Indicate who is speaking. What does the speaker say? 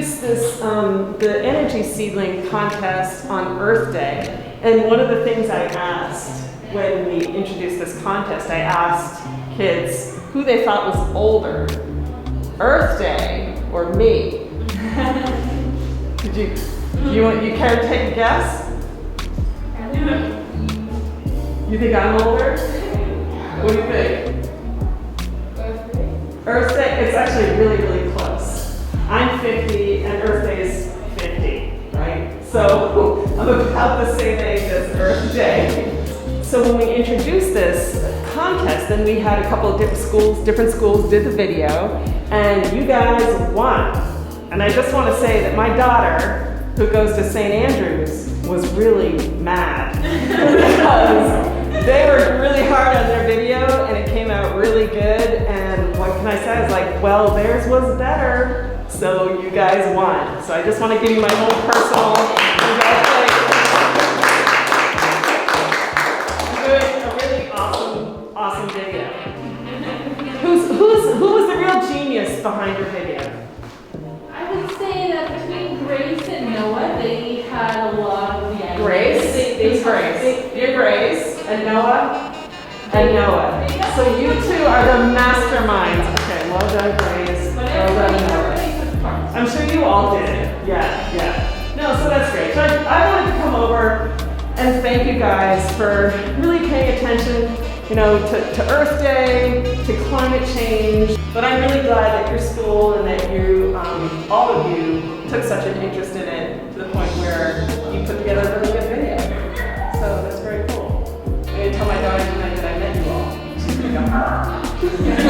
Speaker 1: introduced the Energy Seedling contest on Earth Day. And one of the things I asked when we introduced this contest, I asked kids who they thought was older, Earth Day or me. You care to take a guess? You think I'm older? What do you think? Earth Day, it's actually really, really close. I'm 50 and Earth Day is 50, right? So I'm about the same age as Earth Day. So when we introduced this contest, then we had a couple of different schools did the video, and you guys won. And I just want to say that my daughter, who goes to St. Andrews, was really mad because they were really hard on their video and it came out really good. And what can I say? I was like, well, theirs was better, so you guys won. So I just want to give you my whole personal congratulations. You're doing a really awesome video. Who was the real genius behind your video?
Speaker 2: I would say that between Grace and Noah, they had a lot of the ideas.
Speaker 1: Grace? Who's Grace? You're Grace. And Noah? And Noah. So you two are the masterminds. Okay, well done, Grace. Well done, Noah. I'm sure you all did. Yeah. No, so that's great. So I wanted to come over and thank you guys for really paying attention, to Earth Day, to climate change. But I'm really glad that your school and that you, all of you, took such an interest in it to the point where you put together a really good video. So that's very cool. I'm going to tell my daughter tonight that I met you all. She's going to go,